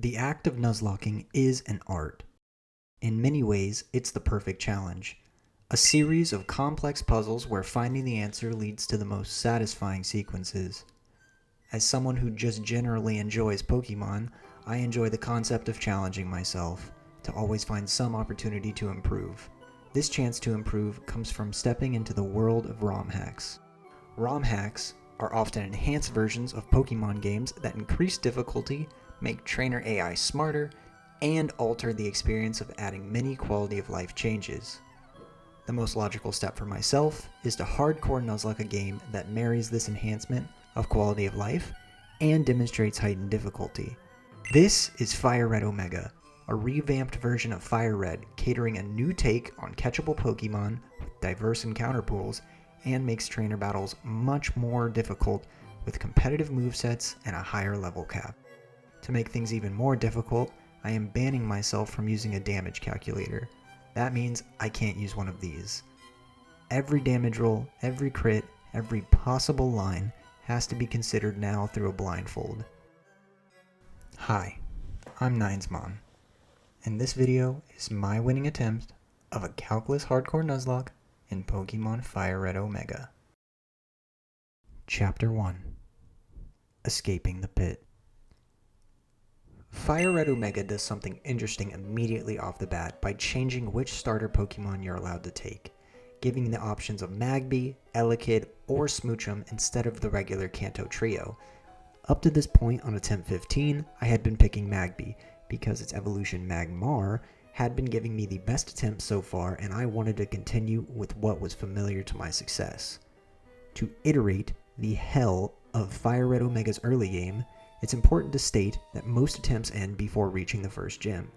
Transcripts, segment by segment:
The act of nuzlocking is an art. In many ways, it's the perfect challenge. A series of complex puzzles where finding the answer leads to the most satisfying sequences. As someone who just generally enjoys Pokemon, I enjoy the concept of challenging myself, to always find some opportunity to improve. This chance to improve comes from stepping into the world of ROM hacks. ROM hacks are often enhanced versions of Pokemon games that increase difficulty, make trainer AI smarter, and alter the experience of adding many quality of life changes. The most logical step for myself is to hardcore Nuzlocke a game that marries this enhancement of quality of life and demonstrates heightened difficulty. This is FireRed Omega, a revamped version of FireRed catering a new take on catchable Pokemon with diverse encounter pools and makes trainer battles much more difficult with competitive movesets and a higher level cap. To make things even more difficult, I am banning myself from using a damage calculator. That means I can't use one of these. Every damage roll, every crit, every possible line has to be considered now through a blindfold. Hi, I'm Ninesdead, and this video is my winning attempt of a calculus hardcore Nuzlocke in Pokemon FireRed Omega. Chapter 1: Escaping the Pit. FireRed Omega does something interesting immediately off the bat by changing which starter Pokemon you're allowed to take, giving the options of Magby, Elekid, or Smoochum instead of the regular Kanto trio. Up to this point on attempt 15, I had been picking Magby, because its evolution Magmar had been giving me the best attempt so far, and I wanted to continue with what was familiar to my success. To iterate the hell of FireRed Omega's early game, it's important to state that most attempts end before reaching the first gym.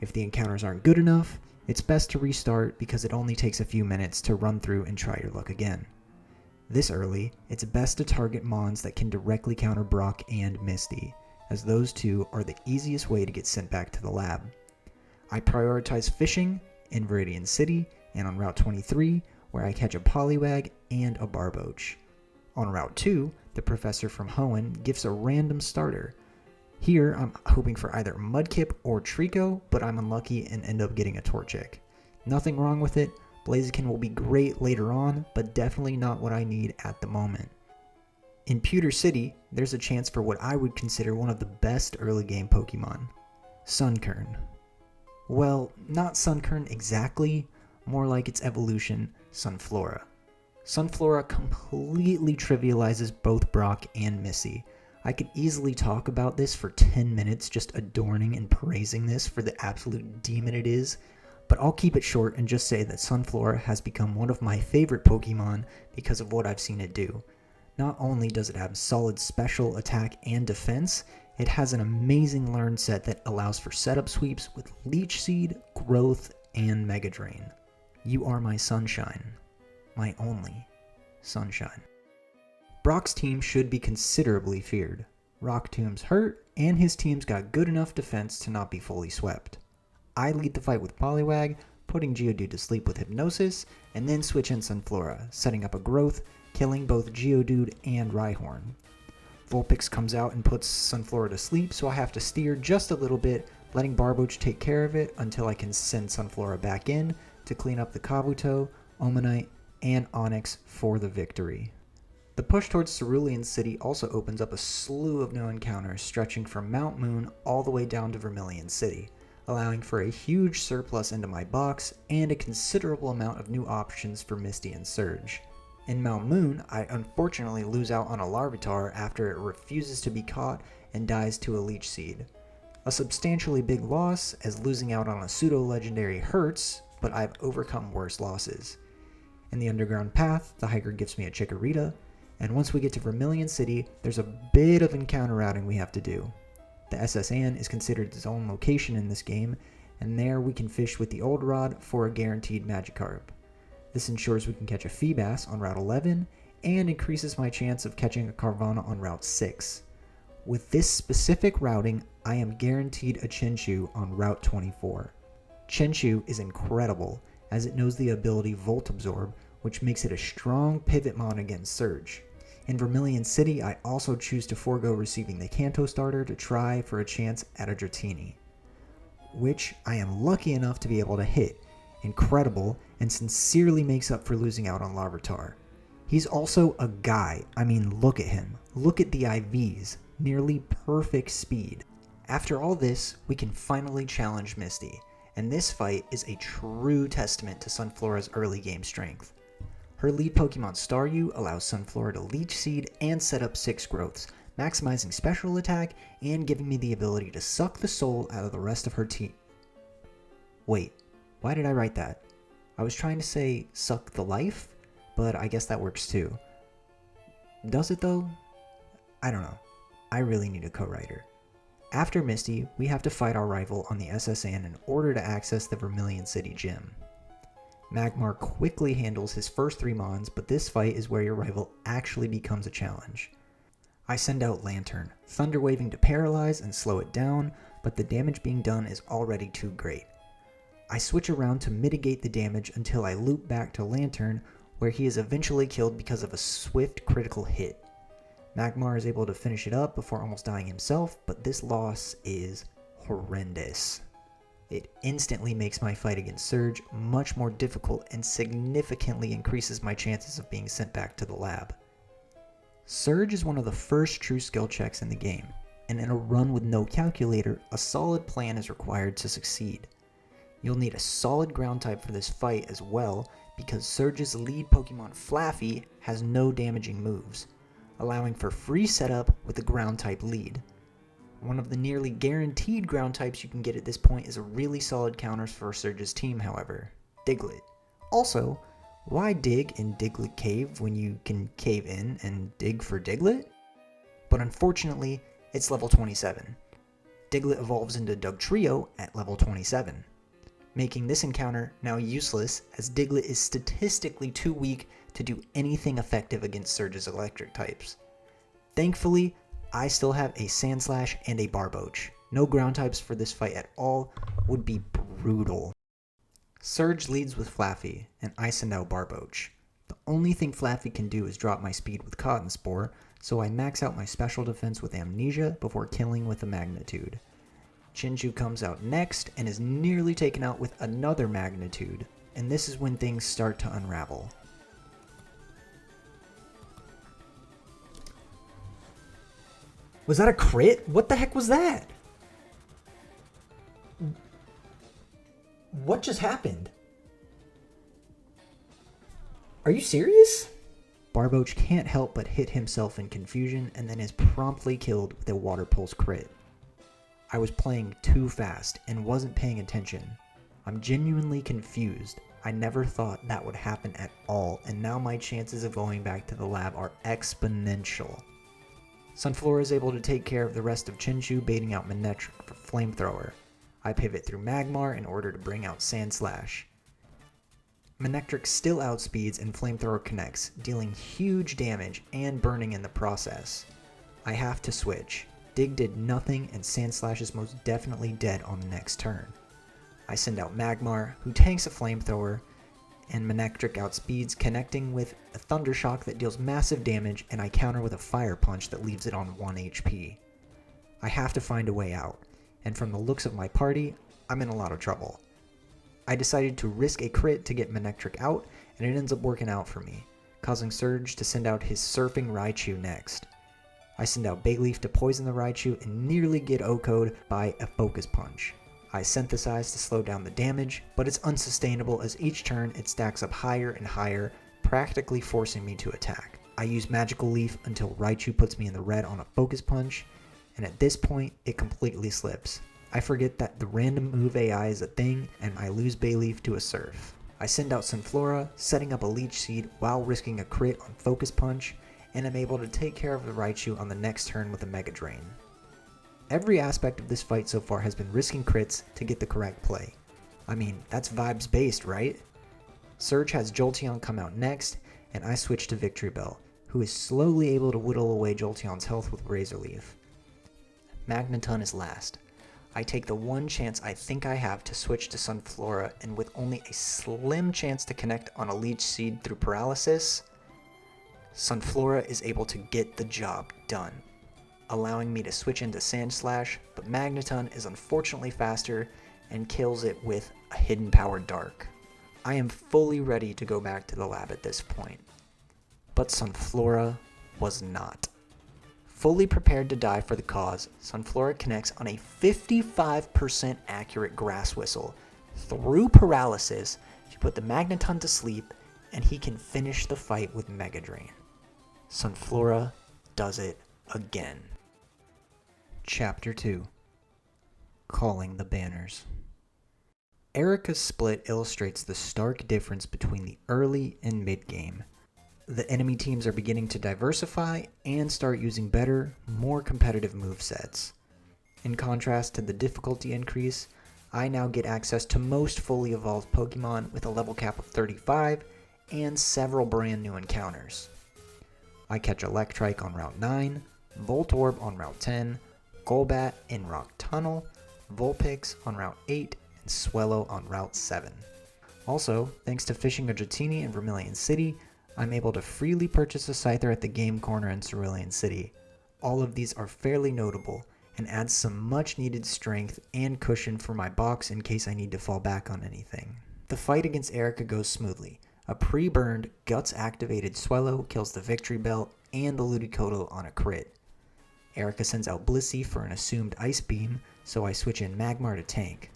If the encounters aren't good enough, it's best to restart because it only takes a few minutes to run through and try your luck again. This early, it's best to target mons that can directly counter Brock and Misty, as those two are the easiest way to get sent back to the lab. I prioritize fishing in Viridian City and on Route 23, where I catch a Poliwag and a Barboach. On Route 2, the professor from Hoenn gives a random starter. Here, I'm hoping for either Mudkip or Trico, but I'm unlucky and end up getting a Torchic. Nothing wrong with it. Blaziken will be great later on, but definitely not what I need at the moment. In Pewter City, there's a chance for what I would consider one of the best early game Pokemon, Sunkern. Well, not Sunkern exactly, more like its evolution, Sunflora. Sunflora completely trivializes both Brock and Missy. I could easily talk about this for 10 minutes just adorning and praising this for the absolute demon it is, but I'll keep it short and just say that Sunflora has become one of my favorite Pokemon because of what I've seen it do. Not only does it have solid special attack and defense, it has an amazing learn set that allows for setup sweeps with Leech Seed, Growth, and Mega Drain. You are my sunshine. My only sunshine. Brock's team should be considerably feared. Rock Tomb's hurt, and his team's got good enough defense to not be fully swept. I lead the fight with Poliwag, putting Geodude to sleep with Hypnosis, and then switch in Sunflora, setting up a Growth, killing both Geodude and Rhyhorn. Vulpix comes out and puts Sunflora to sleep, so I have to steer just a little bit, letting Barboach take care of it until I can send Sunflora back in to clean up the Kabuto, Omanite, and Onix for the victory. The push towards Cerulean City also opens up a slew of new encounters stretching from Mount Moon all the way down to Vermilion City, allowing for a huge surplus into my box and a considerable amount of new options for Misty and Surge. In Mount Moon, I unfortunately lose out on a Larvitar after it refuses to be caught and dies to a Leech Seed. A substantially big loss, as losing out on a pseudo-legendary hurts, but I've overcome worse losses. In the Underground Path, the hiker gives me a Chikorita, and once we get to Vermilion City, there's a bit of encounter routing we have to do. The SS Anne is considered its own location in this game, and there we can fish with the Old Rod for a guaranteed Magikarp. This ensures we can catch a Feebas on Route 11, and increases my chance of catching a Carvanha on Route 6. With this specific routing, I am guaranteed a Chinchou on Route 24. Chinchou is incredible, as it knows the ability Volt Absorb, which makes it a strong pivot mon against Surge. In Vermilion City, I also choose to forego receiving the Kanto starter to try for a chance at a Dratini, which I am lucky enough to be able to hit. Incredible, and sincerely makes up for losing out on Larvitar. He's also a guy. I mean, look at him. Look at the IVs. Nearly perfect speed. After all this, we can finally challenge Misty, and this fight is a true testament to Sunflora's early game strength. Her lead Pokemon Staryu allows Sunflora to Leech Seed and set up 6 growths, maximizing special attack and giving me the ability to suck the soul out of the rest of her team. Wait, why did I write that? I was trying to say suck the life, but I guess that works too. Does it though? I don't know. I really need a co-writer. After Misty, we have to fight our rival on the SSN in order to access the Vermilion City Gym. Magmar quickly handles his first 3 Mons, but this fight is where your rival actually becomes a challenge. I send out Lantern, Thunder Waving to paralyze and slow it down, but the damage being done is already too great. I switch around to mitigate the damage until I loop back to Lantern, where he is eventually killed because of a swift critical hit. Magmar is able to finish it up before almost dying himself, but this loss is horrendous. It instantly makes my fight against Surge much more difficult and significantly increases my chances of being sent back to the lab. Surge is one of the first true skill checks in the game, and in a run with no calculator, a solid plan is required to succeed. You'll need a solid ground type for this fight as well, because Surge's lead Pokemon Flaffy has no damaging moves, allowing for free setup with the ground type lead. One of the nearly guaranteed ground types you can get at this point is a really solid counter for Surge's team, however, Diglett. Also, why dig in Diglett Cave when you can cave in and dig for Diglett? But unfortunately, it's level 27. Diglett evolves into Dugtrio at level 27, making this encounter now useless as Diglett is statistically too weak to do anything effective against Surge's electric types. Thankfully, I still have a Sandslash and a Barboach. No ground types for this fight at all would be brutal. Surge leads with Flaffy, and I send out Barboach. The only thing Flaffy can do is drop my speed with Cotton Spore, so I max out my special defense with Amnesia before killing with a Magnitude. Chinchou comes out next and is nearly taken out with another Magnitude, and this is when things start to unravel. Was that a crit? What the heck was that? What just happened? Are you serious? Barboach can't help but hit himself in confusion and then is promptly killed with a Water Pulse crit. I was playing too fast and wasn't paying attention. I'm genuinely confused. I never thought that would happen at all, and now my chances of going back to the lab are exponential. Sunflora is able to take care of the rest of Chinchou, baiting out Manectric for Flamethrower. I pivot through Magmar in order to bring out Sandslash. Manectric still outspeeds and Flamethrower connects, dealing huge damage and burning in the process. I have to switch. Dig did nothing and Sandslash is most definitely dead on the next turn. I send out Magmar, who tanks a Flamethrower, and Manectric outspeeds, connecting with a Thunder Shock that deals massive damage, and I counter with a Fire Punch that leaves it on 1 HP. I have to find a way out, and from the looks of my party, I'm in a lot of trouble. I decided to risk a crit to get Manectric out, and it ends up working out for me, causing Surge to send out his Surfing Raichu next. I send out Bayleaf to poison the Raichu and nearly get OHKO'd by a Focus Punch. I synthesize to slow down the damage, but it's unsustainable as each turn it stacks up higher and higher, practically forcing me to attack. I use Magical Leaf until Raichu puts me in the red on a Focus Punch, and at this point, it completely slips. I forget that the random move AI is a thing, and I lose Bayleaf to a Surf. I send out Sunflora, setting up a Leech Seed while risking a crit on Focus Punch, and I'm able to take care of the Raichu on the next turn with a Mega Drain. Every aspect of this fight so far has been risking crits to get the correct play. I mean, that's vibes based, right? Surge has Jolteon come out next, and I switch to Victory Bell, who is slowly able to whittle away Jolteon's health with Razor Leaf. Magneton is last. I take the one chance I think I have to switch to Sunflora, and with only a slim chance to connect on a Leech Seed through Paralysis, Sunflora is able to get the job done, allowing me to switch into Sandslash, but Magneton is unfortunately faster and kills it with a Hidden Power Dark. I am fully ready to go back to the lab at this point, but Sunflora was not. Fully prepared to die for the cause, Sunflora connects on a 55% accurate Grass Whistle. Through paralysis, she put the Magneton to sleep, and he can finish the fight with Mega Drain. Sunflora does it again. Chapter 2. Calling the Banners. Erica's split illustrates the stark difference between the early and mid-game. The enemy teams are beginning to diversify and start using better, more competitive movesets. In contrast to the difficulty increase, I now get access to most fully evolved Pokemon with a level cap of 35 and several brand new encounters. I catch Electrike on Route 9, Voltorb on Route 10, Golbat in Rock Tunnel, Vulpix on Route 8, and Swellow on Route 7. Also, thanks to fishing a Dratini in Vermilion City, I'm able to freely purchase a Scyther at the Game Corner in Cerulean City. All of these are fairly notable, and adds some much needed strength and cushion for my box in case I need to fall back on anything. The fight against Erica goes smoothly. A pre-burned, guts-activated Swellow kills the Victory Belt and the Ludicolo on a crit. Erica sends out Blissey for an assumed Ice Beam, so I switch in Magmar to tank.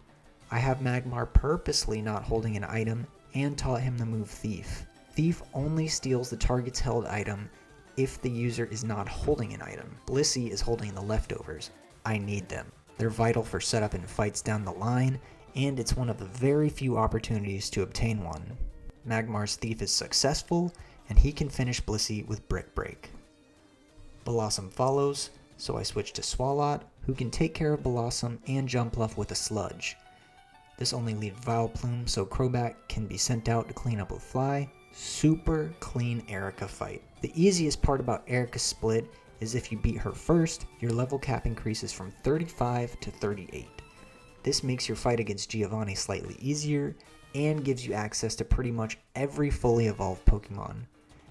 I have Magmar purposely not holding an item and taught him the move Thief. Thief only steals the target's held item if the user is not holding an item. Blissey is holding the leftovers. I need them. They're vital for setup in fights down the line, and it's one of the very few opportunities to obtain one. Magmar's Thief is successful, and he can finish Blissey with Brick Break. Blossom follows, so I switch to Swalot, who can take care of Blossom and Jumpluff with a Sludge. This only leaves Vileplume, so Crobat can be sent out to clean up with Fly. Super clean Erica fight. The easiest part about Erica's split is if you beat her first, your level cap increases from 35 to 38. This makes your fight against Giovanni slightly easier and gives you access to pretty much every fully evolved Pokemon,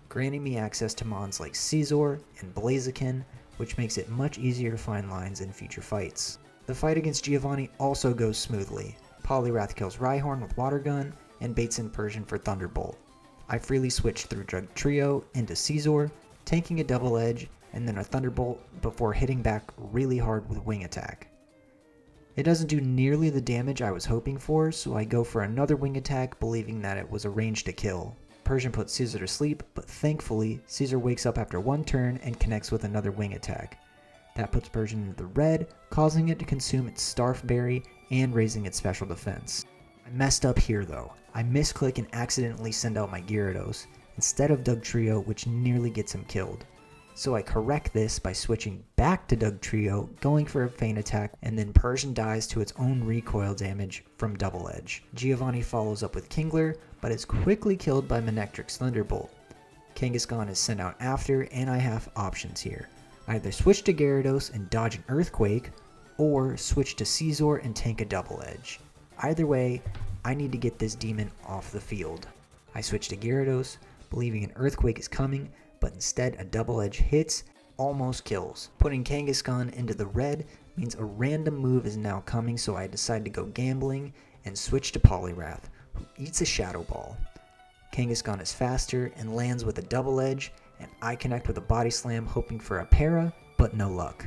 granting me access to mons like Scizor and Blaziken, which makes it much easier to find lines in future fights. The fight against Giovanni also goes smoothly. Poliwrath kills Rhyhorn with Water Gun and baits in Persian for Thunderbolt. I freely switch through Dugtrio into Scizor, tanking a Double Edge and then a Thunderbolt before hitting back really hard with Wing Attack. It doesn't do nearly the damage I was hoping for, so I go for another Wing Attack believing that it was a range to kill. Persian puts Caesar to sleep, but thankfully Caesar wakes up after one turn and connects with another Wing Attack. That puts Persian into the red, causing it to consume its Starf Berry and raising its special defense. I messed up here though. I misclick and accidentally send out my Gyarados instead of Dugtrio, which nearly gets him killed. So I correct this by switching back to Dugtrio, going for a Feint Attack, and then Persian dies to its own recoil damage from Double Edge. Giovanni follows up with Kingler, but is quickly killed by Manectric's Thunderbolt. Kangaskhan is sent out after, and I have options here. Either switch to Gyarados and dodge an Earthquake, or switch to Scizor and tank a Double Edge. Either way, I need to get this demon off the field. I switch to Gyarados, believing an Earthquake is coming, but instead a Double Edge hits, almost kills. Putting Kangaskhan into the red means a random move is now coming, so I decide to go gambling and switch to Poliwrath, who eats a Shadow Ball. Kangaskhan is faster and lands with a Double Edge, and I connect with a Body Slam hoping for a Para, but no luck.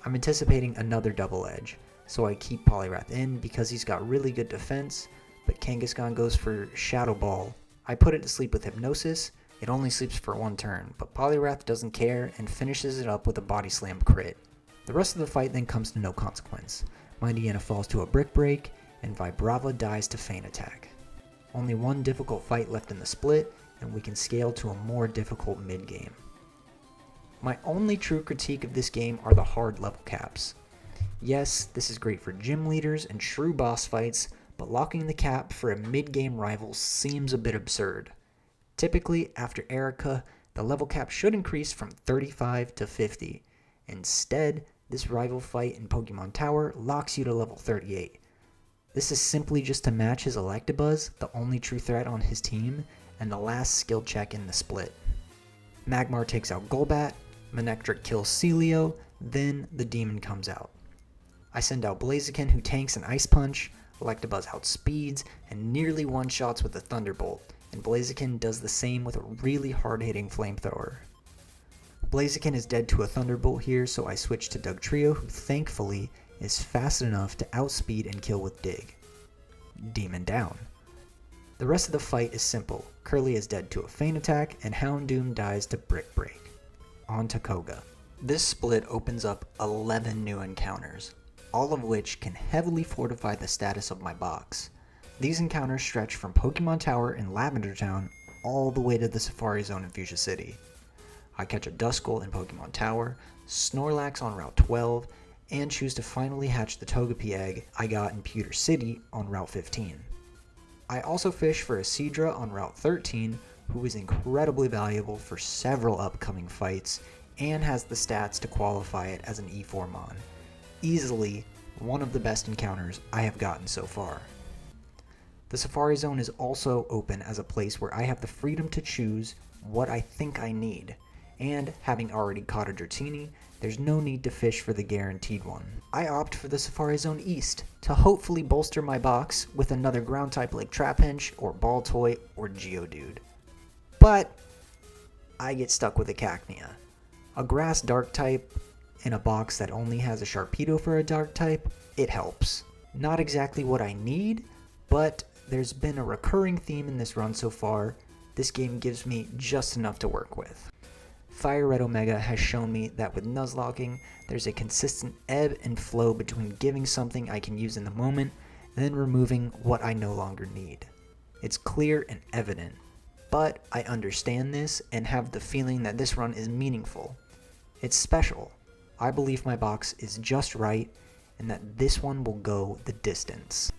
I'm anticipating another Double Edge, so I keep Poliwrath in because he's got really good defense, but Kangaskhan goes for Shadow Ball. I put it to sleep with Hypnosis. It only sleeps for one turn, but Poliwrath doesn't care and finishes it up with a Body Slam crit. The rest of the fight then comes to no consequence. Mightyena falls to a Brick Break, and Vibrava dies to Feint Attack. Only one difficult fight left in the split, and we can scale to a more difficult mid-game. My only true critique of this game are the hard level caps. Yes, this is great for gym leaders and true boss fights, but locking the cap for a mid-game rival seems a bit absurd. Typically, after Erica, the level cap should increase from 35 to 50. Instead, this rival fight in Pokemon Tower locks you to level 38. This is simply just to match his Electabuzz, the only true threat on his team, and the last skill check in the split. Magmar takes out Golbat, Manectric kills Celio, then the Demon comes out. I send out Blaziken, who tanks an Ice Punch, Electabuzz outspeeds and nearly one-shots with a Thunderbolt, and Blaziken does the same with a really hard-hitting Flamethrower. Blaziken is dead to a Thunderbolt here, so I switch to Dugtrio, who thankfully is fast enough to outspeed and kill with Dig. Demon down. The rest of the fight is simple. Curly is dead to a Feint Attack, and Houndoom dies to Brick Break. On to Koga. This split opens up 11 new encounters, all of which can heavily fortify the status of my box. These encounters stretch from Pokemon Tower in Lavender Town all the way to the Safari Zone in Fuchsia City. I catch a Duskull in Pokemon Tower, Snorlax on Route 12, and choose to finally hatch the Togepi egg I got in Pewter City on Route 15. I also fish for a Seadra on Route 13, who is incredibly valuable for several upcoming fights and has the stats to qualify it as an E4 Mon. Easily one of the best encounters I have gotten so far. The Safari Zone is also open as a place where I have the freedom to choose what I think I need, and having already caught a Dratini, there's no need to fish for the guaranteed one. I opt for the Safari Zone East to hopefully bolster my box with another ground type like Trapinch or Baltoy or Geodude. But I get stuck with a Cacnea. A grass dark type in a box that only has a Sharpedo for a dark type, it helps. Not exactly what I need, but there's been a recurring theme in this run so far. This game gives me just enough to work with. FireRed Omega has shown me that with Nuzlocking, there's a consistent ebb and flow between giving something I can use in the moment, then removing what I no longer need. It's clear and evident, but I understand this and have the feeling that this run is meaningful. It's special. I believe my box is just right, and that this one will go the distance.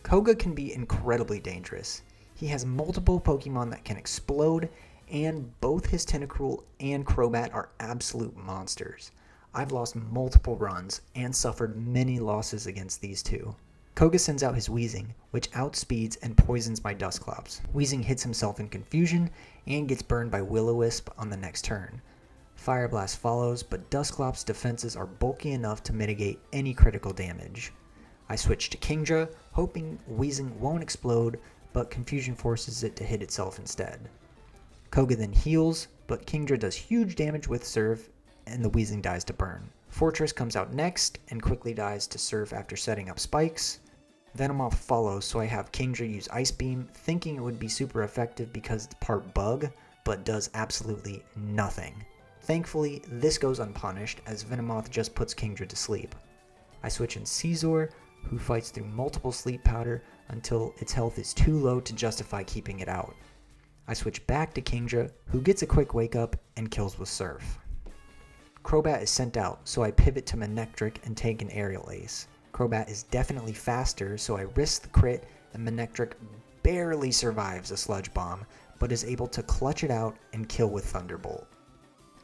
Koga can be incredibly dangerous. He has multiple Pokemon that can explode, and both his Tentacruel and Crobat are absolute monsters. I've lost multiple runs and suffered many losses against these two. Koga sends out his Weezing, which outspeeds and poisons my Dusclops. Weezing hits himself in confusion and gets burned by Will-O-Wisp on the next turn. Fire Blast follows, but Dusclops' defenses are bulky enough to mitigate any critical damage. I switch to Kingdra, hoping Weezing won't explode, but Confusion forces it to hit itself instead. Koga then heals, but Kingdra does huge damage with Surf, and the Weezing dies to burn. Fortress comes out next, and quickly dies to Surf after setting up spikes. Venomoth follows, so I have Kingdra use Ice Beam, thinking it would be super effective because it's part bug, but does absolutely nothing. Thankfully, this goes unpunished, as Venomoth just puts Kingdra to sleep. I switch in Scizor, who fights through multiple sleep powder until its health is too low to justify keeping it out. I switch back to Kingdra, who gets a quick wake up and kills with Surf. Crobat is sent out, so I pivot to Manectric and take an Aerial Ace. Crobat is definitely faster, so I risk the crit, and Manectric barely survives a Sludge Bomb, but is able to clutch it out and kill with Thunderbolt.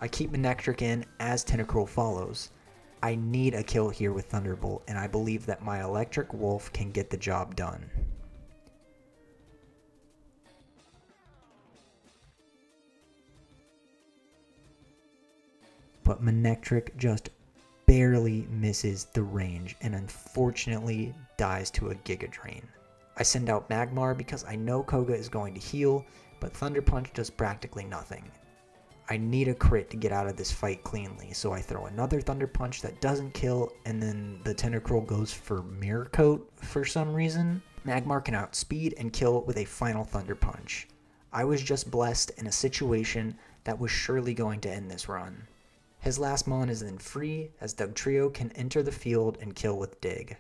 I keep Manectric in as Tentacruel follows. I need a kill here with Thunderbolt, and I believe that my Electric Wolf can get the job done. But Manectric just barely misses the range and unfortunately dies to a Giga Drain. I send out Magmar because I know Koga is going to heal, but Thunder Punch does practically nothing. I need a crit to get out of this fight cleanly, so I throw another Thunder Punch that doesn't kill, and then the Tentacruel goes for Mirror Coat for some reason. Magmar can outspeed and kill with a final Thunder Punch. I was just blessed in a situation that was surely going to end this run. His last Mon is then free, as Dugtrio can enter the field and kill with Dig.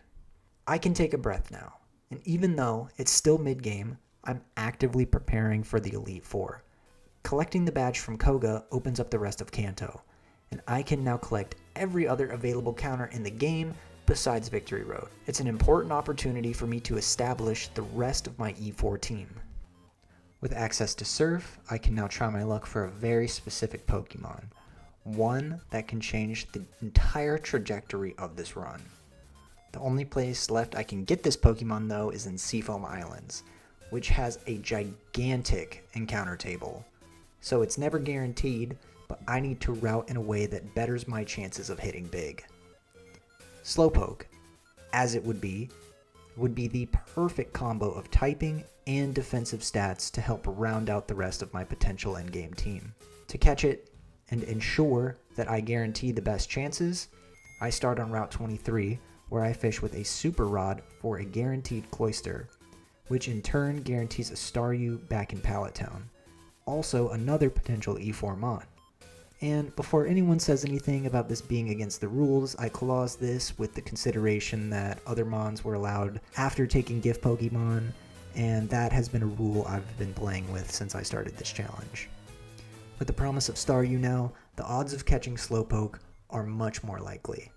I can take a breath now, and even though it's still mid-game, I'm actively preparing for the Elite Four. Collecting the badge from Koga opens up the rest of Kanto, and I can now collect every other available counter in the game besides Victory Road. It's an important opportunity for me to establish the rest of my E4 team. With access to Surf, I can now try my luck for a very specific Pokemon. One that can change the entire trajectory of this run. The only place left I can get this Pokemon though is in Seafoam Islands, which has a gigantic encounter table. so it's never guaranteed, but I need to route in a way that betters my chances of hitting big. Slowpoke, as it would be the perfect combo of typing and defensive stats to help round out the rest of my potential endgame team. To catch it and ensure that I guarantee the best chances, I start on Route 23, where I fish with a Super Rod for a guaranteed Cloyster, which in turn guarantees a Staryu back in Pallet Town. Also another potential E4 Mon. And before anyone says anything about this being against the rules, I clause this with the consideration that other Mons were allowed after taking gift Pokemon, and that has been a rule I've been playing with since I started this challenge. With the promise of Staryu now, the odds of catching Slowpoke are much more likely.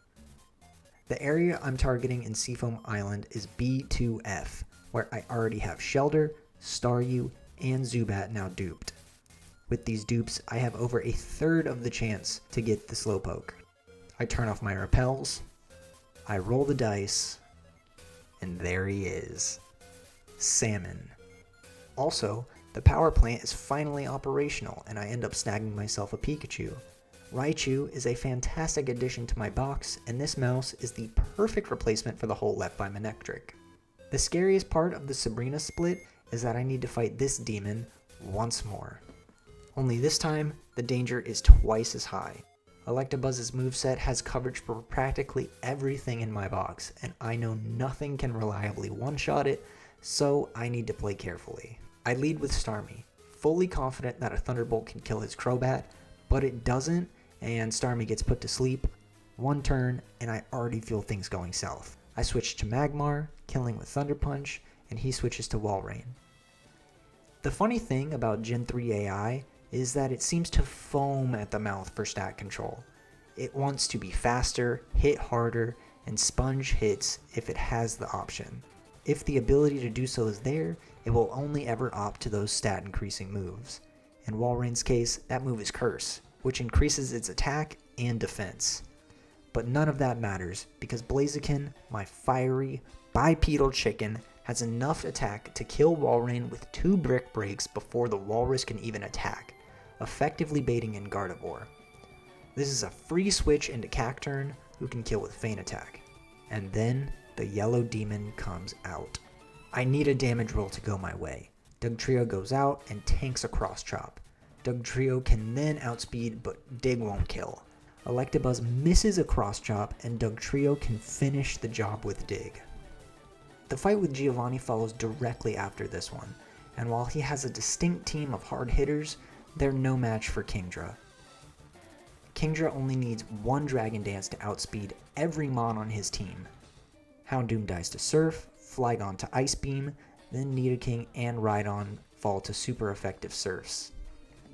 The area I'm targeting in Seafoam Island is B2F, where I already have Shelder, Staryu, and Zubat now duped. With these dupes, I have over a third of the chance to get the Slowpoke. I turn off my repels, I roll the dice, and there he is. Salmon. Also, the power plant is finally operational, and I end up snagging myself a Pikachu. Raichu is a fantastic addition to my box, and this mouse is the perfect replacement for the hole left by Manectric. The scariest part of the Sabrina split is that I need to fight this demon once more. Only this time, the danger is twice as high. Electabuzz's moveset has coverage for practically everything in my box, and I know nothing can reliably one-shot it, so I need to play carefully. I lead with Starmie, fully confident that a Thunderbolt can kill his Crobat, but it doesn't, and Starmie gets put to sleep. One turn, and I already feel things going south. I switch to Magmar, killing with Thunder Punch, and he switches to Walrein. The funny thing about Gen 3 AI is that it seems to foam at the mouth for stat control. It wants to be faster, hit harder, and sponge hits if it has the option. If the ability to do so is there, it will only ever opt to those stat increasing moves. In Walrein's case, that move is Curse, which increases its attack and defense. But none of that matters, because Blaziken, my fiery, bipedal chicken, has enough attack to kill Walrein with 2 Brick Breaks before the Walrus can even attack, effectively baiting in Gardevoir. This is a free switch into Cacturne, who can kill with Feint Attack. And then, the Yellow Demon comes out. I need a damage roll to go my way. Dugtrio goes out and tanks a Cross Chop. Dugtrio can then outspeed, but Dig won't kill. Electabuzz misses a Cross Chop, and Dugtrio can finish the job with Dig. The fight with Giovanni follows directly after this one, and while he has a distinct team of hard hitters, they're no match for Kingdra. Kingdra only needs 1 Dragon Dance to outspeed every Mon on his team. Houndoom dies to Surf, Flygon to Ice Beam, then Nidoking and Rhydon fall to super effective Surfs.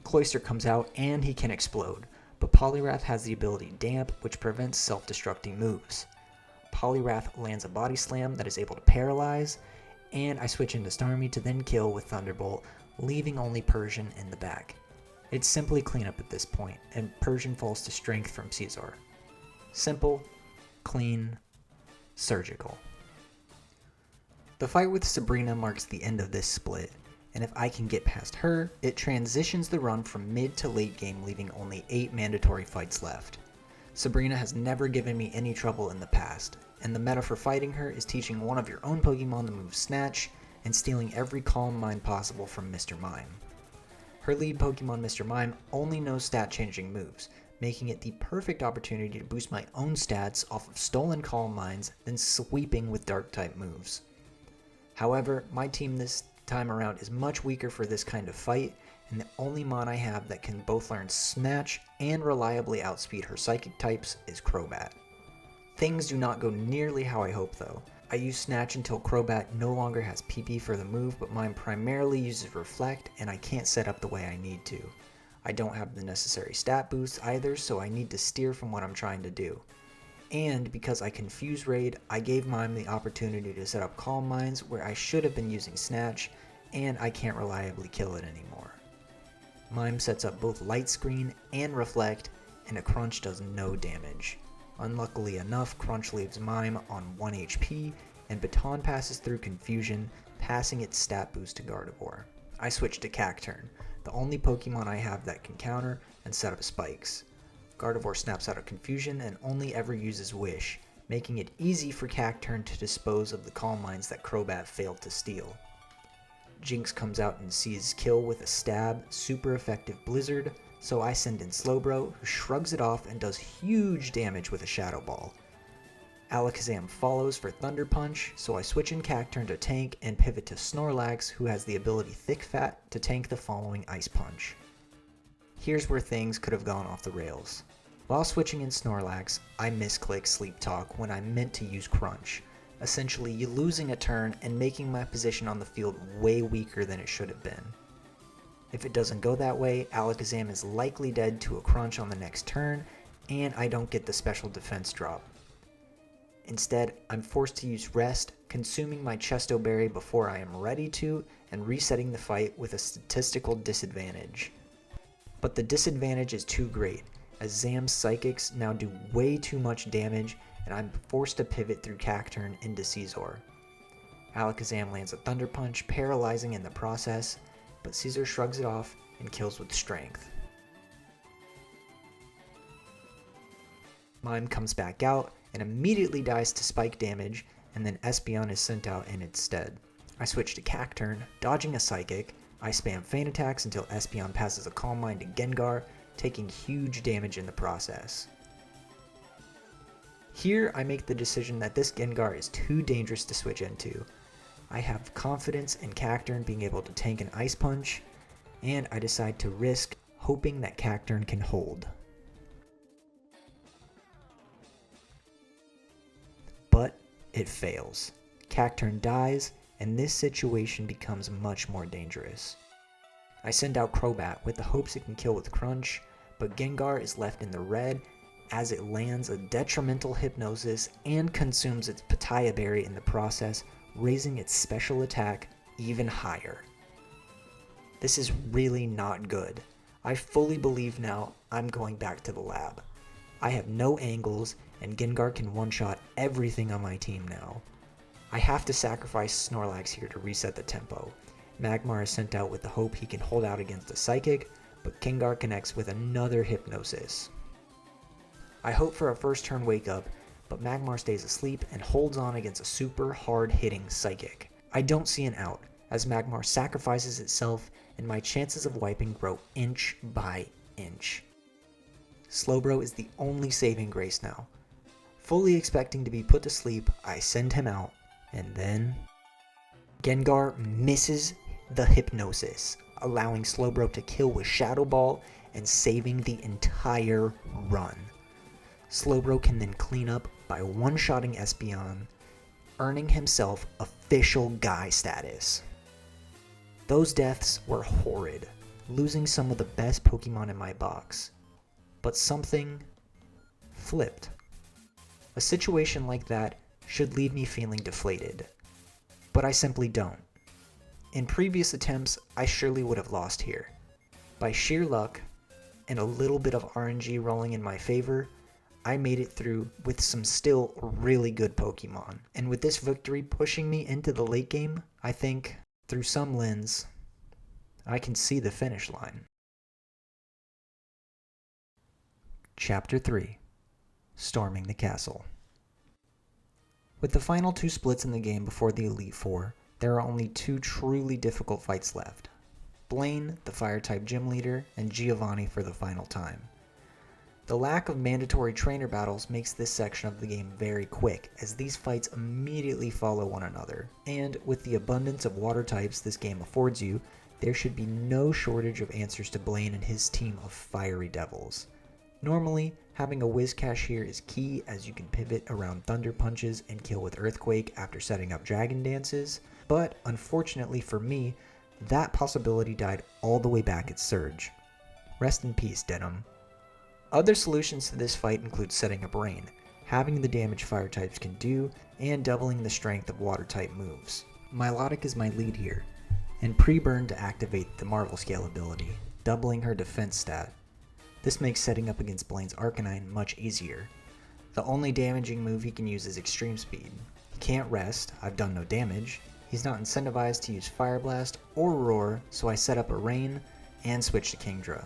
Cloyster comes out and he can explode, but Poliwrath has the ability Damp, which prevents self-destructing moves. Poliwrath lands a Body Slam that is able to paralyze, and I switch into Starmie to then kill with Thunderbolt, leaving only Persian in the back. It's simply cleanup at this point, and Persian falls to Strength from Caesar. Simple, clean, surgical. The fight with Sabrina marks the end of this split, and if I can get past her, it transitions the run from mid to late game, leaving only 8 mandatory fights left. Sabrina has never given me any trouble in the past, and the meta for fighting her is teaching one of your own Pokemon the move Snatch, and stealing every Calm Mind possible from Mr. Mime. Her lead Pokemon Mr. Mime only knows stat-changing moves, making it the perfect opportunity to boost my own stats off of stolen Calm Minds, then sweeping with Dark-type moves. However, my team this time around is much weaker for this kind of fight, and the only Mon I have that can both learn Snatch and reliably outspeed her Psychic types is Crobat. Things do not go nearly how I hope though. I use Snatch until Crobat no longer has PP for the move, but mine primarily uses Reflect, and I can't set up the way I need to. I don't have the necessary stat boosts either, so I need to steer from what I'm trying to do. And because I Confuse Raid, I gave Mime the opportunity to set up Calm Minds where I should have been using Snatch, and I can't reliably kill it anymore. Mime sets up both Light Screen and Reflect, and a Crunch does no damage. Unluckily enough, Crunch leaves Mime on 1 HP, and Baton passes through Confusion, passing its stat boost to Gardevoir. I switch to Cacturne, the only Pokemon I have that can counter and set up spikes. Gardevoir snaps out of confusion and only ever uses Wish, making it easy for Cacturne to dispose of the Calm Minds that Crobat failed to steal. Jinx comes out and sees kill with a stab, super effective Blizzard, so I send in Slowbro, who shrugs it off and does huge damage with a Shadow Ball. Alakazam follows for Thunder Punch, so I switch in Cacturne to tank and pivot to Snorlax, who has the ability Thick Fat to tank the following Ice Punch. Here's where things could have gone off the rails. While switching in Snorlax, I misclick Sleep Talk when I meant to use Crunch, essentially losing a turn and making my position on the field way weaker than it should have been. If it doesn't go that way, Alakazam is likely dead to a Crunch on the next turn, and I don't get the special defense drop. Instead, I'm forced to use Rest, consuming my Chesto Berry before I am ready to, and resetting the fight with a statistical disadvantage. But the disadvantage is too great, as Zam's Psychics now do way too much damage, and I'm forced to pivot through Cacturne into Scizor. Alakazam lands a Thunder Punch, paralyzing in the process, but Scizor shrugs it off and kills with Strength. Mime comes back out and immediately dies to spike damage, and then Espeon is sent out in its stead. I switch to Cacturne, dodging a Psychic. I spam Feint Attacks until Espeon passes a Calm Mind to Gengar, taking huge damage in the process. Here I make the decision that this Gengar is too dangerous to switch into. I have confidence in Cacturne being able to tank an Ice Punch, and I decide to risk, hoping that Cacturne can hold. But it fails. Cacturne dies, and this situation becomes much more dangerous. I send out Crobat with the hopes it can kill with Crunch, but Gengar is left in the red as it lands a detrimental Hypnosis and consumes its Pitaya Berry in the process, raising its special attack even higher. This is really not good. I fully believe now I'm going back to the lab. I have no angles, and Gengar can one-shot everything on my team now. I have to sacrifice Snorlax here to reset the tempo. Magmar is sent out with the hope he can hold out against a Psychic, but Gengar connects with another Hypnosis. I hope for a first turn wake up, but Magmar stays asleep and holds on against a super hard hitting Psychic. I don't see an out, as Magmar sacrifices itself and my chances of wiping grow inch by inch. Slowbro is the only saving grace now. Fully expecting to be put to sleep, I send him out, and then Gengar misses the Hypnosis, allowing Slowbro to kill with Shadow Ball and saving the entire run. Slowbro can then clean up by one-shotting Espeon, earning himself official Guy status. Those deaths were horrid, losing some of the best Pokemon in my box. But something flipped. A situation like that should leave me feeling deflated, but I simply don't. In previous attempts, I surely would have lost here. By sheer luck, and a little bit of RNG rolling in my favor, I made it through with some still really good Pokemon. And with this victory pushing me into the late game, I think, through some lens, I can see the finish line. Chapter 3: Storming the Castle. With the final 2 splits in the game before the Elite Four, there are only 2 truly difficult fights left. Blaine, the Fire-type gym leader, and Giovanni for the final time. The lack of mandatory trainer battles makes this section of the game very quick, as these fights immediately follow one another, and with the abundance of water types this game affords you, there should be no shortage of answers to Blaine and his team of fiery devils. Normally, having a Whiscash here is key, as you can pivot around Thunder Punches and kill with Earthquake after setting up Dragon Dances, but unfortunately for me, that possibility died all the way back at Surge. Rest in peace, Denim. Other solutions to this fight include setting up Rain, having the damage fire types can do, and doubling the strength of water type moves. Milotic is my lead here, and pre-burn to activate the Marvel Scale ability, doubling her defense stat. This makes setting up against Blaine's Arcanine much easier. The only damaging move he can use is Extreme Speed. He can't rest, I've done no damage, he's not incentivized to use Fire Blast or Roar, so I set up a Rain, and switch to Kingdra.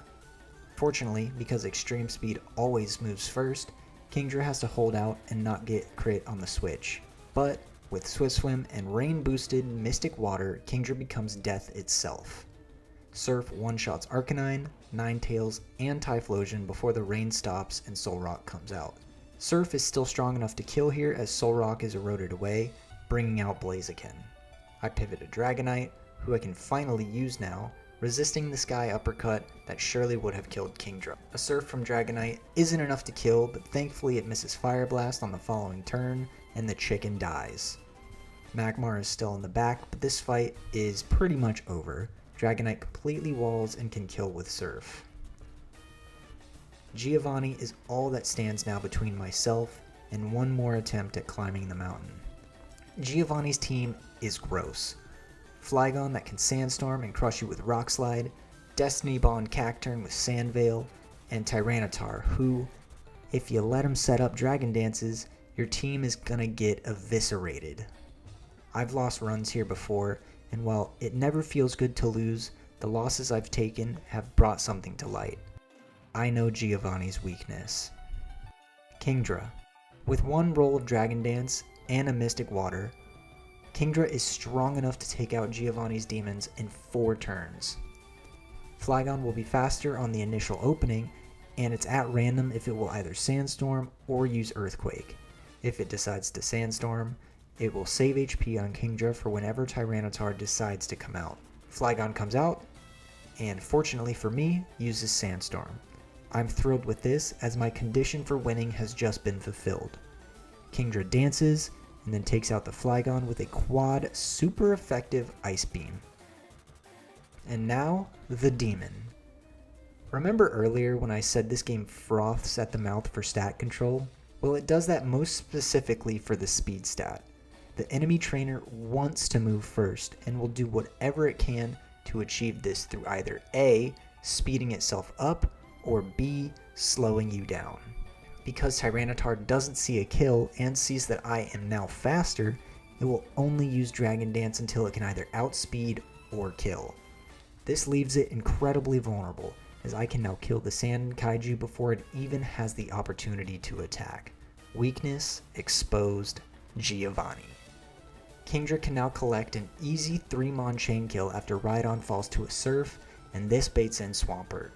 Fortunately, because extreme speed always moves first, Kingdra has to hold out and not get crit on the switch. But with Swift Swim and rain boosted Mystic Water, Kingdra becomes death itself. Surf one-shots Arcanine, Ninetales, and Typhlosion before the rain stops and Solrock comes out. Surf is still strong enough to kill here as Solrock is eroded away, bringing out Blaziken. I pivot to Dragonite, who I can finally use now, resisting the Sky Uppercut that surely would have killed Kingdra. A Surf from Dragonite isn't enough to kill, but thankfully it misses Fire Blast on the following turn, and the chicken dies. Magmar is still in the back, but this fight is pretty much over. Dragonite completely walls and can kill with Surf. Giovanni is all that stands now between myself and one more attempt at climbing the mountain. Giovanni's team is gross. Flygon that can Sandstorm and crush you with Rock Slide, Destiny Bond Cacturne with Sand Veil, and Tyranitar who, if you let him set up Dragon Dances, your team is gonna get eviscerated. I've lost runs here before, and while it never feels good to lose, the losses I've taken have brought something to light. I know Giovanni's weakness. Kingdra. With one roll of Dragon Dance and a Mystic Water, Kingdra is strong enough to take out Giovanni's demons in 4 turns. Flygon will be faster on the initial opening, and it's at random if it will either Sandstorm or use Earthquake. If it decides to Sandstorm, it will save HP on Kingdra for whenever Tyranitar decides to come out. Flygon comes out, and fortunately for me, uses Sandstorm. I'm thrilled with this, as my condition for winning has just been fulfilled. Kingdra dances, and then takes out the Flygon with a quad super effective Ice Beam. And now, the Demon. Remember earlier when I said this game froths at the mouth for stat control? Well, it does that most specifically for the speed stat. The enemy trainer wants to move first and will do whatever it can to achieve this through either A, speeding itself up, or B, slowing you down. Because Tyranitar doesn't see a kill and sees that I am now faster, it will only use Dragon Dance until it can either outspeed or kill. This leaves it incredibly vulnerable, as I can now kill the Sand Kaiju before it even has the opportunity to attack. Weakness exposed. Giovanni. Kingdra can now collect an easy 3-mon chain kill after Rhydon falls to a Surf, and this baits in Swampert.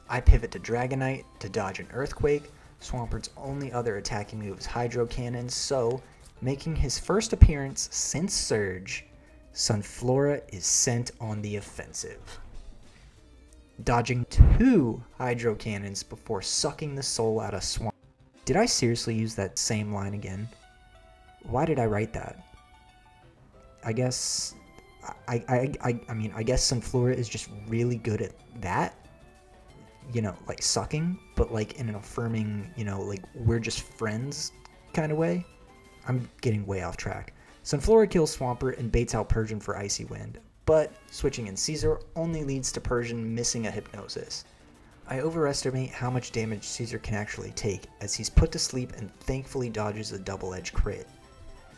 I pivot to Dragonite to dodge an Earthquake. Swampert's only other attacking move is Hydro Cannon, so, making his first appearance since Surge, Sunflora is sent on the offensive. Dodging 2 Hydro Cannons before sucking the soul out of Swamp. Did I seriously use that same line again? Why did I write that? I guess I mean, I guess Sunflora is just really good at that. You know, like sucking, but like in an affirming, you know, like we're just friends kind of way. I'm getting way off track. Sunflora kills Swampert and baits out Persian for Icy Wind, but switching in Caesar only leads to Persian missing a Hypnosis. I overestimate how much damage Caesar can actually take, as he's put to sleep and thankfully dodges a double-edged crit.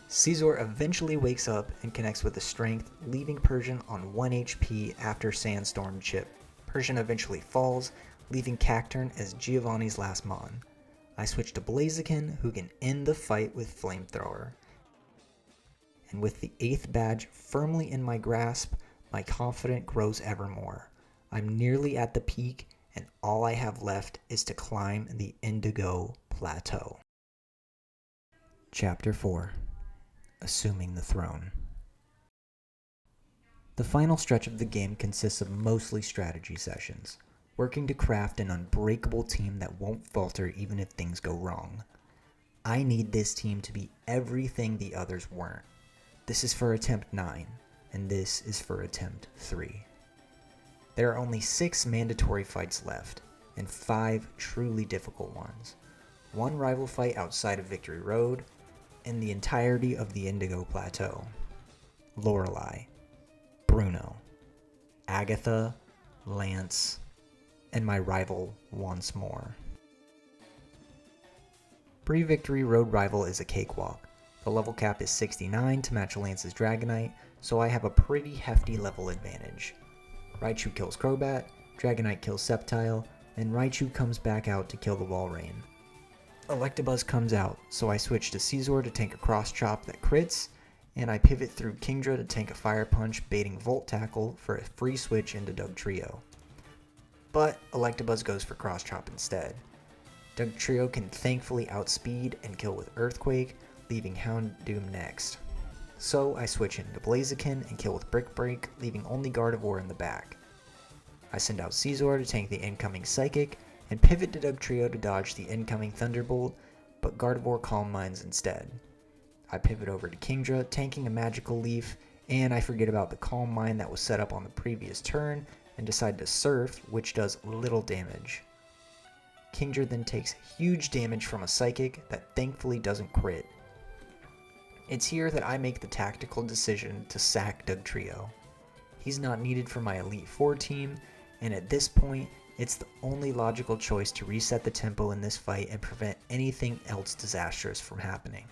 Caesar eventually wakes up and connects with the Strength, leaving Persian on 1 HP after Sandstorm Chip. Persian eventually falls, leaving Cacturne as Giovanni's last mon. I switch to Blaziken, who can end the fight with Flamethrower. And with the 8th badge firmly in my grasp, my confidence grows ever more. I'm nearly at the peak, and all I have left is to climb the Indigo Plateau. Chapter 4. Assuming the Throne. The final stretch of the game consists of mostly strategy sessions, working to craft an unbreakable team that won't falter even if things go wrong. I need this team to be everything the others weren't. This is for attempt 9, and this is for attempt 3. There are only 6 mandatory fights left, and 5 truly difficult ones. 1 rival fight outside of Victory Road, and the entirety of the Indigo Plateau. Lorelei, Bruno, Agatha, Lance, and my rival once more. Pre-Victory Road rival is a cakewalk. The level cap is 69 to match Lance's Dragonite, so I have a pretty hefty level advantage. Raichu kills Crobat, Dragonite kills Sceptile, and Raichu comes back out to kill the Walrein. Electabuzz comes out, so I switch to Scizor to tank a Cross Chop that crits, and I pivot through Kingdra to tank a Fire Punch baiting Volt Tackle for a free switch into Dugtrio. But Electabuzz goes for Cross Chop instead. Dugtrio can thankfully outspeed and kill with Earthquake, leaving Houndoom next. So I switch into Blaziken and kill with Brick Break, leaving only Gardevoir in the back. I send out Scizor to tank the incoming Psychic, and pivot to Dugtrio to dodge the incoming Thunderbolt, but Gardevoir Calm Minds instead. I pivot over to Kingdra, tanking a Magical Leaf, and I forget about the Calm Mind that was set up on the previous turn, and decide to Surf, which does little damage. Kingdra then takes huge damage from a Psychic that thankfully doesn't crit. It's here that I make the tactical decision to sack Dugtrio. He's not needed for my Elite Four team, and at this point, it's the only logical choice to reset the tempo in this fight and prevent anything else disastrous from happening.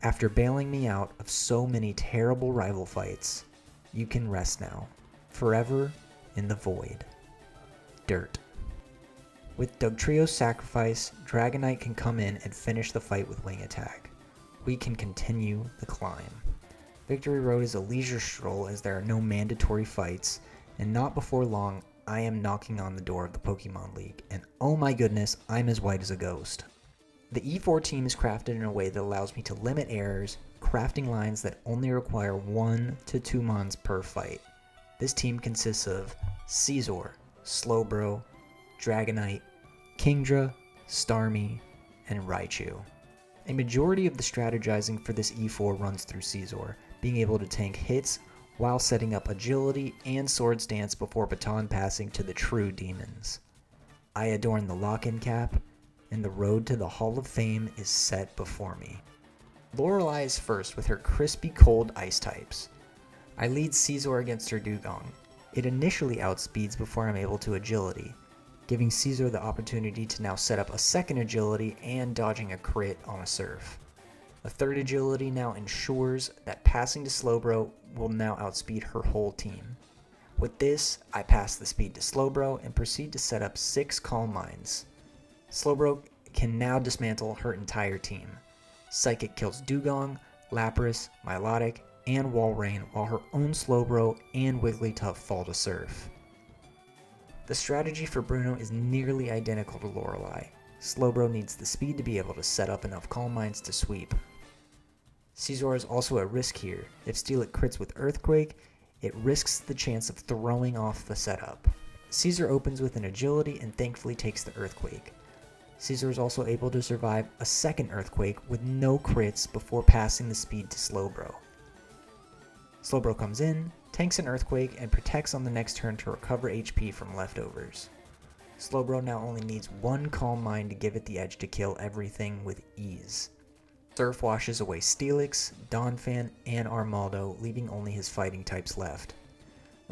After bailing me out of so many terrible rival fights, you can rest now, forever in the void. Dirt. With Dugtrio's sacrifice, Dragonite can come in and finish the fight with Wing Attack. We can continue the climb. Victory Road is a leisure stroll as there are no mandatory fights, and not before long, I am knocking on the door of the Pokemon League, and oh my goodness, I'm as white as a ghost. The E4 team is crafted in a way that allows me to limit errors, crafting lines that only require 1 to 2 mons per fight. This team consists of Scizor, Slowbro, Dragonite, Kingdra, Starmie, and Raichu. A majority of the strategizing for this E4 runs through Scizor, being able to tank hits while setting up agility and Swords Dance before baton passing to the true demons. I adorn the lock-in cap, and the road to the Hall of Fame is set before me. Lorelei is first with her crispy cold ice types. I lead Scizor against her Dugong. It initially outspeeds before I'm able to agility, giving Scizor the opportunity to now set up a second agility and dodging a crit on a Surf. A third agility now ensures that passing to Slowbro will now outspeed her whole team. With this, I pass the speed to Slowbro and proceed to set up 6 Calm Minds. Slowbro can now dismantle her entire team. Psychic kills Dugong, Lapras, Milotic, and Walrein, while her own Slowbro and Wigglytuff fall to Surf. The strategy for Bruno is nearly identical to Lorelei. Slowbro needs the speed to be able to set up enough Calm Minds to sweep. Scizor is also at risk here. If Steelix crits with Earthquake, it risks the chance of throwing off the setup. Scizor opens with an agility and thankfully takes the Earthquake. Scizor is also able to survive a second Earthquake with no crits before passing the speed to Slowbro. Slowbro comes in, tanks an Earthquake, and protects on the next turn to recover HP from leftovers. Slowbro now only needs 1 Calm Mind to give it the edge to kill everything with ease. Surf washes away Steelix, Donphan, and Armaldo, leaving only his fighting types left.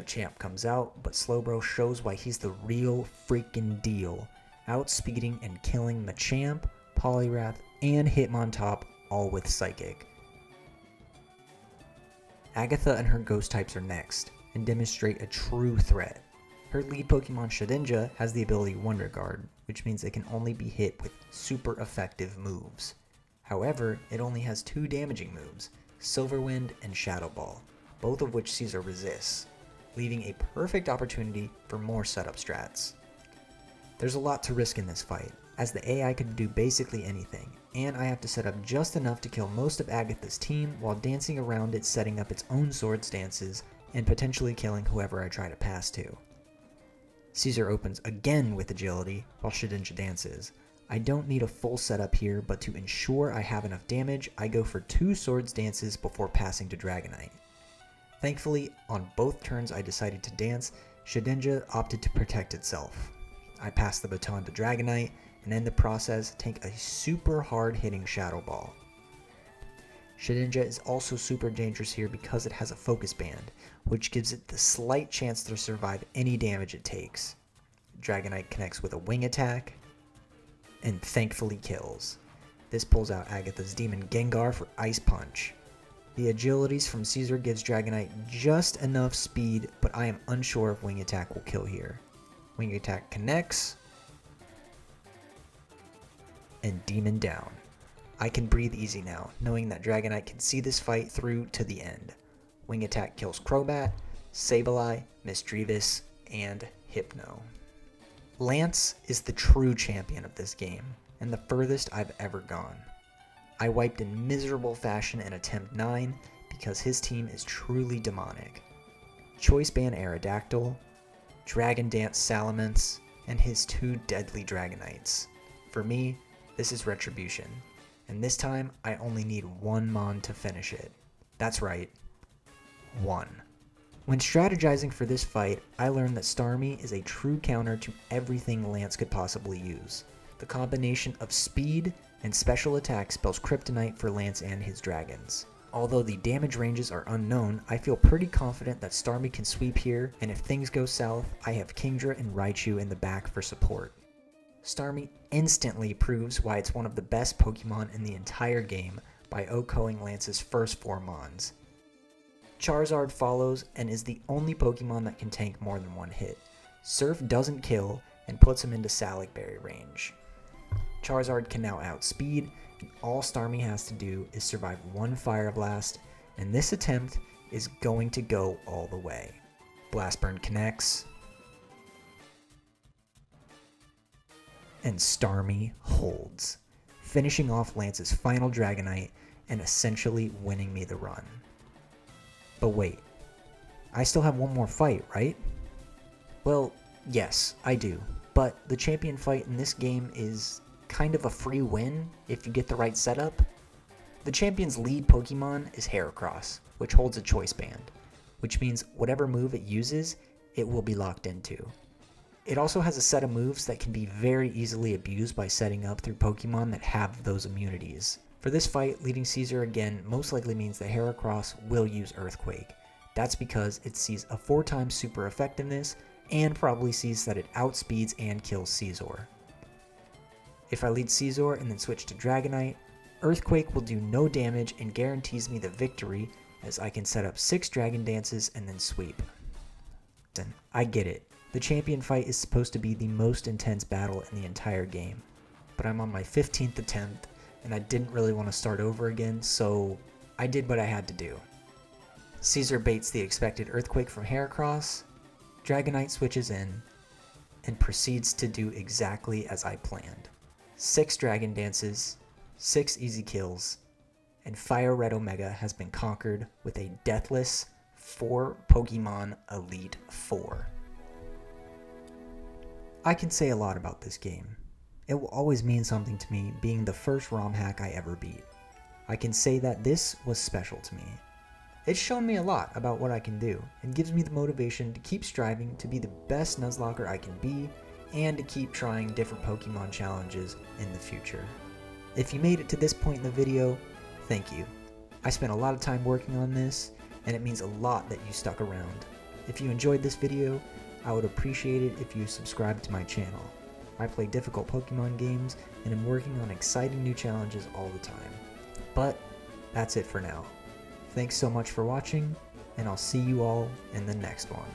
Machamp comes out, but Slowbro shows why he's the real freaking deal, outspeeding and killing Machamp, Poliwrath, and Hitmontop, all with Psychic. Agatha and her ghost types are next, and demonstrate a true threat. Her lead Pokemon Shedinja has the ability Wonder Guard, which means it can only be hit with super effective moves. However, it only has 2 damaging moves, Silver Wind and Shadow Ball, both of which Caesar resists, leaving a perfect opportunity for more setup strats. There's a lot to risk in this fight, as the AI could do basically anything, and I have to set up just enough to kill most of Agatha's team while dancing around it, setting up its own Swords Dances, and potentially killing whoever I try to pass to. Caesar opens again with agility while Shedinja dances. I don't need a full setup here, but to ensure I have enough damage, I go for 2 Swords Dances before passing to Dragonite. Thankfully, on both turns I decided to dance, Shedinja opted to protect itself. I pass the baton to Dragonite, and in the process, tank a super hard hitting Shadow Ball. Shedinja is also super dangerous here because it has a Focus Band, which gives it the slight chance to survive any damage it takes. Dragonite connects with a Wing Attack, and thankfully kills. This pulls out Agatha's Demon Gengar for Ice Punch. The agilities from Caesar gives Dragonite just enough speed, but I am unsure if Wing Attack will kill here. Wing Attack connects, and Demon down. I can breathe easy now, knowing that Dragonite can see this fight through to the end. Wing Attack kills Crobat, Sableye, Misdreavus, and Hypno. Lance is the true champion of this game, and the furthest I've ever gone. I wiped in miserable fashion in Attempt 9 because his team is truly demonic. Choice Band Aerodactyl, Dragon Dance Salamence, and his 2 deadly Dragonites. For me, this is Retribution, and this time I only need 1 Mon to finish it. That's right, 1. When strategizing for this fight, I learned that Starmie is a true counter to everything Lance could possibly use. The combination of speed and special attack spells Kryptonite for Lance and his dragons. Although the damage ranges are unknown, I feel pretty confident that Starmie can sweep here, and if things go south, I have Kingdra and Raichu in the back for support. Starmie instantly proves why it's one of the best Pokemon in the entire game by OHKOing Lance's first 4 Mons. Charizard follows and is the only Pokemon that can tank more than 1 hit. Surf doesn't kill and puts him into Salac Berry range. Charizard can now outspeed, and all Starmie has to do is survive 1 Fire Blast, and this attempt is going to go all the way. Blast Burn connects, and Starmie holds, finishing off Lance's final Dragonite and essentially winning me the run. But wait, I still have 1 more fight, right? Well, yes, I do, but the champion fight in this game is kind of a free win if you get the right setup. The champion's lead Pokemon is Heracross, which holds a Choice Band, which means whatever move it uses, it will be locked into. It also has a set of moves that can be very easily abused by setting up through Pokemon that have those immunities. For this fight, leading Caesar again most likely means that Heracross will use Earthquake. That's because it sees a 4 times super effectiveness and probably sees that it outspeeds and kills Caesar. If I lead Caesar and then switch to Dragonite, Earthquake will do no damage and guarantees me the victory as I can set up 6 Dragon Dances and then sweep. Listen, I get it. The champion fight is supposed to be the most intense battle in the entire game, but I'm on my 15th attempt and I didn't really want to start over again, so I did what I had to do. Caesar baits the expected Earthquake from Heracross, Dragonite switches in, and proceeds to do exactly as I planned. 6 Dragon Dances, 6 easy kills, and FireRed Omega has been conquered with a deathless 4 Pokemon Elite 4. I can say a lot about this game. It will always mean something to me being the first ROM hack I ever beat. I can say that this was special to me. It's shown me a lot about what I can do, and gives me the motivation to keep striving to be the best Nuzlocker I can be, and to keep trying different Pokemon challenges in the future. If you made it to this point in the video, thank you. I spent a lot of time working on this, and it means a lot that you stuck around. If you enjoyed this video, I would appreciate it if you subscribed to my channel. I play difficult Pokemon games, and am working on exciting new challenges all the time. But that's it for now. Thanks so much for watching, and I'll see you all in the next one.